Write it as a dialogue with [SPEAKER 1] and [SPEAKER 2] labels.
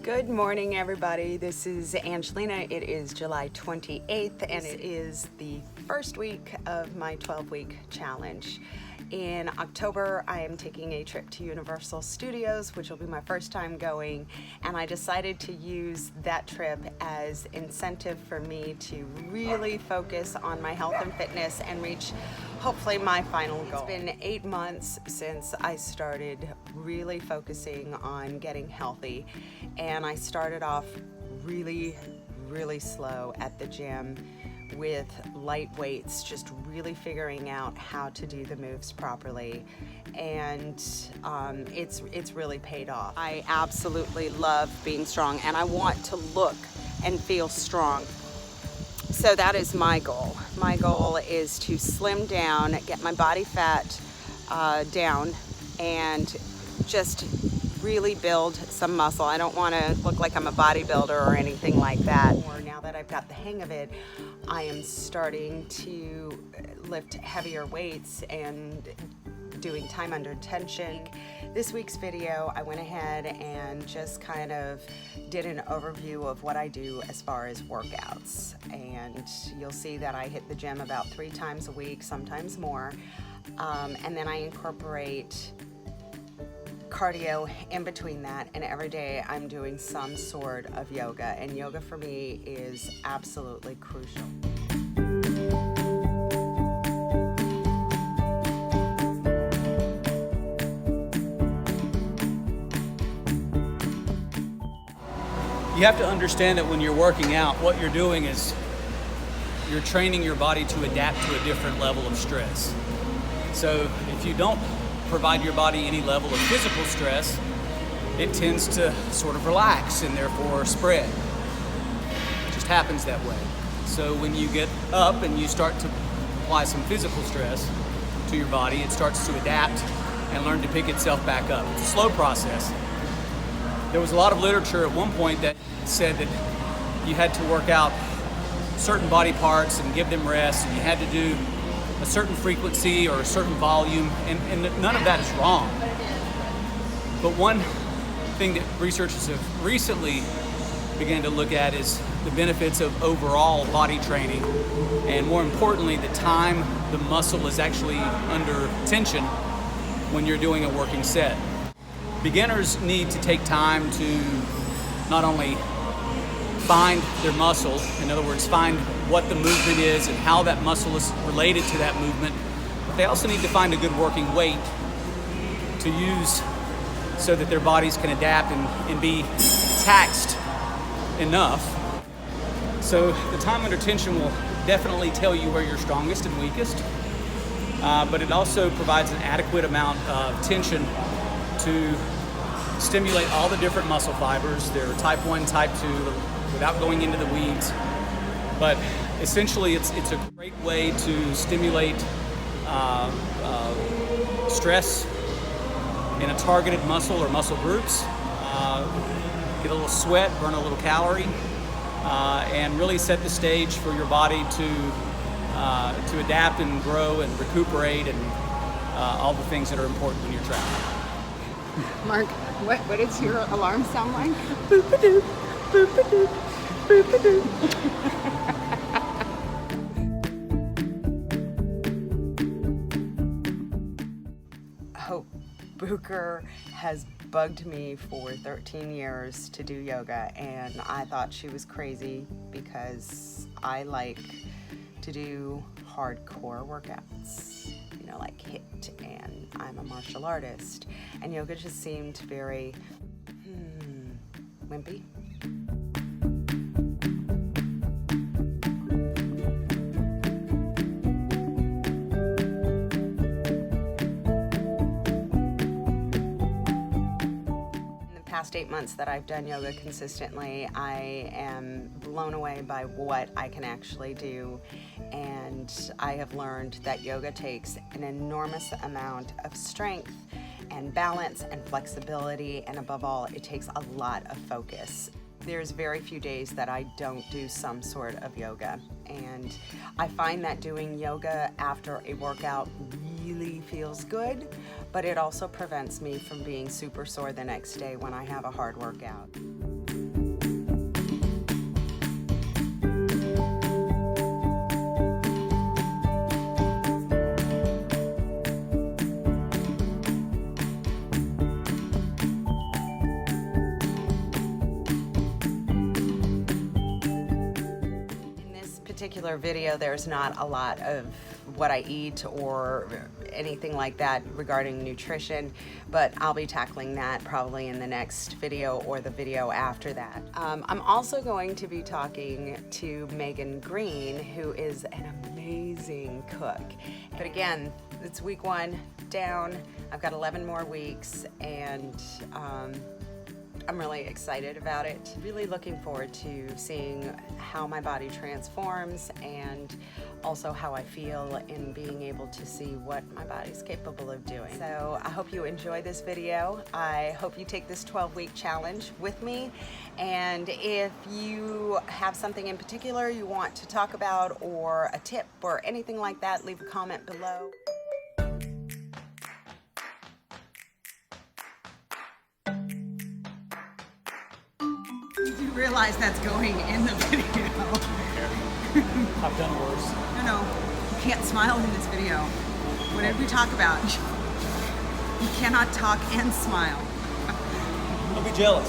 [SPEAKER 1] Good morning, everybody. This is Angelina. It is July 28th, and it is the first week of my 12-week challenge. In October, I am taking a trip to Universal Studios, which will be my first time going, and I decided to use that trip as incentive for me to really focus on my health and fitness and reach hopefully my final goal. It's been 8 months since I started really focusing on getting healthy, and I started off really slow at the gym with light weights, just really figuring out how to do the moves properly, and it's really paid off. I absolutely love being strong, and I want to look and feel strong. So that is my goal. My goal is to slim down, get my body fat down, and just really build some muscle. I don't want to look like I'm a bodybuilder or anything like that. Now that I've got the hang of it, I am starting to lift heavier weights and doing time under tension. This week's video, I went ahead and just kind of did an overview of what I do as far as workouts. And you'll see that I hit the gym about 3 times a week, sometimes more. And then I incorporate cardio in between that, and every day I'm doing some sort of yoga, and yoga for me is absolutely crucial.
[SPEAKER 2] You have to understand that when you're working out, what you're doing is you're training your body to adapt to a different level of stress. So if you don't provide your body any level of physical stress, it tends to sort of relax and therefore spread. It just happens that way. So when you get up and you start to apply some physical stress to your body, it starts to adapt and learn to pick itself back up. It's a slow process. There was a lot of literature at one point that said that you had to work out certain body parts and give them rest, and you had to do a certain frequency or a certain volume, and none of that is wrong. But one thing that researchers have recently begun to look at is the benefits of overall body training, and more importantly, the time the muscle is actually under tension when you're doing a working set. Beginners need to take time to not only find their muscle, in other words, find what the movement is and how that muscle is related to that movement, but they also need to find a good working weight to use so that their bodies can adapt and be taxed enough. So the time under tension will definitely tell you where you're strongest and weakest, but it also provides an adequate amount of tension to stimulate all the different muscle fibers. There are type 1, type 2, without going into the weeds. But essentially, it's a great way to stimulate stress in a targeted muscle or muscle groups, get a little sweat, burn a little calorie, and really set the stage for your body to adapt and grow and recuperate and all the things that are important when you're traveling.
[SPEAKER 3] Mark, what does your alarm sound like?
[SPEAKER 1] Boop-a-doop, boop-a-doop, boop-a-doop. Hope Booker has bugged me for 13 years to do yoga, and I thought she was crazy because I like to do hardcore workouts, you know, like HIIT, and I'm a martial artist, and yoga just seemed very wimpy. Past 8 months that I've done yoga consistently, I am blown away by what I can actually do, and I have learned that yoga takes an enormous amount of strength and balance and flexibility, and above all, it takes a lot of focus. There's very few days that I don't do some sort of yoga, and I find that doing yoga after a workout really feels good, but it also prevents me from being super sore the next day when I have a hard workout. particular video, there's not a lot of what I eat or anything like that regarding nutrition, but I'll be tackling that probably in the next video or the video after that. I'm also going to be talking to Megan Green, who is an amazing cook. But again, it's week 1 down. I've got 11 more weeks, and I'm really excited about it. Really looking forward to seeing how my body transforms and also how I feel in being able to see what my body's capable of doing. So I hope you enjoy this video. I hope you take this 12-week challenge with me. And if you have something in particular you want to talk about, or a tip or anything like that, leave a comment below. You do realize that's going in the video.
[SPEAKER 2] I've done worse.
[SPEAKER 1] No, you can't smile in this video. What did we talk about? You cannot talk and smile.
[SPEAKER 2] Don't be jealous.